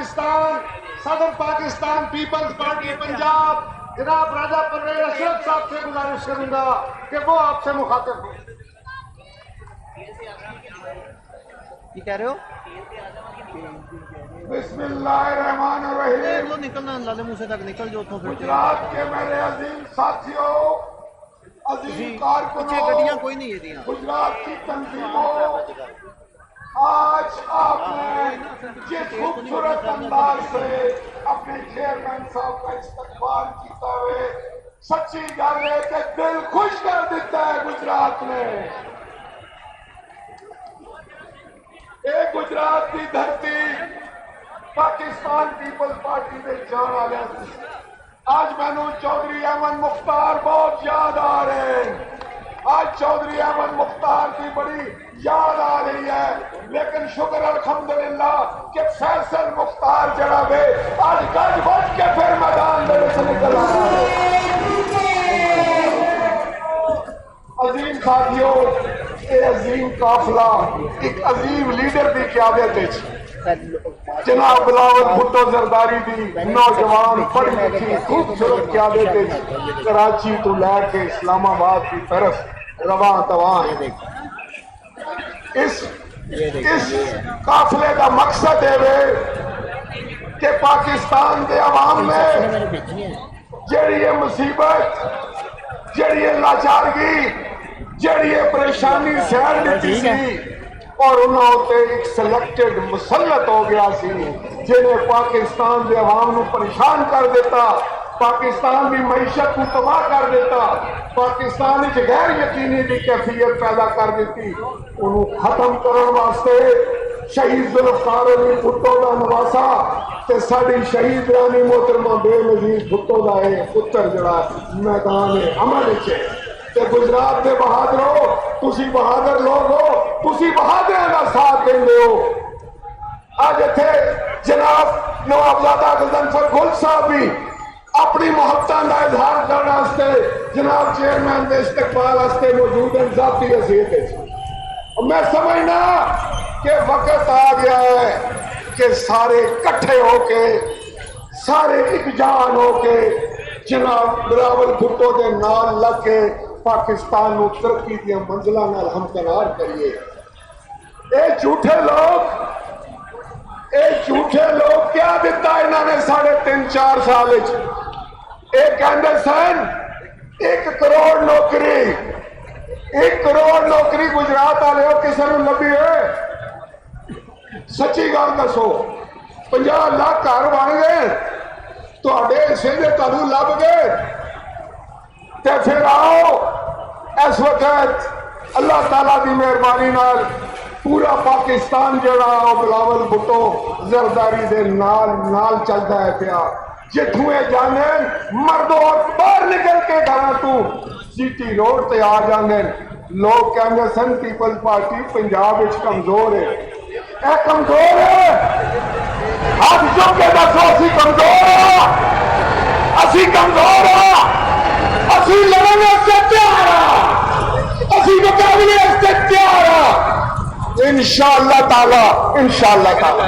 पाकिस्तान, सदर Pakistan peoples party Punjab जनाब राजा परवेज अशरफ साहब से गुजारिश करूंगा कि वो आपसे मुखातिब हो। कह रहे हो? बिस्मिल्लाहिर्रहमानिर्रहीम। निकलना लाले मुंह से तक निकल जो तो गुजरात के मेरे अजीम साथियों, अजीम कारकुनों, गड्डियां कोई नहीं है दिया गुजरात की तंजीमों, आज आपने जिस खूबसूरत अंदाज से अपने चेयरमैन साहब का इस्तकबाल किया हुए, सच्ची गल है कि दिल खुश कर देता है गुजरात में। एक गुजरात की धरती पाकिस्तान पीपल्स पार्टी में जाने वाले आज मैनू चौधरी अहमद मुख्तार बहुत याद आ रहे हैं। आज चौधरी अहमद मुख्तार की बड़ी याद आ रही है, लेकिन शुक्र अल्हम्दुलिल्लाह कि फैसल मुख्तार जनाब आज गज बज के फिर मैदान में से निकल आया है। अजीम साथियों, ये अजीम काफिला एक अजीम लीडर की क़यादत जनाब बिलावल भुट्टो जरदारी की नौजवान पढ़ी लिखी खूबसूरत क़यादत कराची तो लैके इस्लामाबाद की तरफ रवा तवा है। इस काफिले का मकसद है कि पाकिस्तान के अवाम में जड़ी मुसीबत, जड़ी लाचारगी, जड़ी परेशानी सहन दी सी और उन्होंने एक सिलेक्टेड मुसलत हो गया सी जिन्हें पाकिस्तान के अवाम को परेशान कर देता, पाकिस्तान की मैशत को तबाह कर देता, पाकिस्तान गैर यकीनी की कैफियत पैदा कर दी। उन्होंने खत्म करने वास्ते शहीद जुल्फकार अली भुट्टो का नवासा ते साडी शहीद रानी मोहतरमा बेनजीर भुट्टो का पुत्र जड़ा मैदान अमल ते गुजरात के बहादरो, तुसी बहादुर लोग हो, तुसी बहादुर का साथ देंगे हो। आज इतने जनाब नवाबजादा गजनफर गुल साहब भी अपनी मोहब्बत का इजहार करने जनाब चेयरमैन के इस्तकबाल वास्ते मौजूद हैं जाती हैसियत। मैं समझना कि वक्त आ गया है कि सारे इकट्ठे होके, सारे एकजान होके जनाब बिलावल भुट्टो के नाल लग के पाकिस्तान को तरक्की दी मंजिलों नाल हमकनार करिए। ये झूठे लोग क्या दिता इन्होंने 3.5-4 साल कहते सन 1 करोड़ नौकरी, 1 करोड़ नौकरी गुजरात वाले किसी को लभी है? सच्ची गल दसो, 50 लाख घर बन गए थोड़े हिस्से में तुहानू लभ गए ते फिर आओ इस वक्त अल्लाह ताला की मेहरबानी नाल पूरा पाकिस्तान जड़ा बिलावल भुट्टो जरदारी दे नाल चलता है पिया। जिथुए जाने मर्दों बाहर निकल के घर तू जीटी रोड ते आ जाने लोग कहते सन पीपल्स पार्टी पंजाब विच कमजोर है। ए कमजोर है, हाथ चुक के दसो असी कमजोर हाँ, असी कमजोर हाँ, असी लड़ने से तैयार हाँ, असी मुकाबले से तैयार हाँ इंशाअल्लाह ताला, इंशाअल्लाह ताला।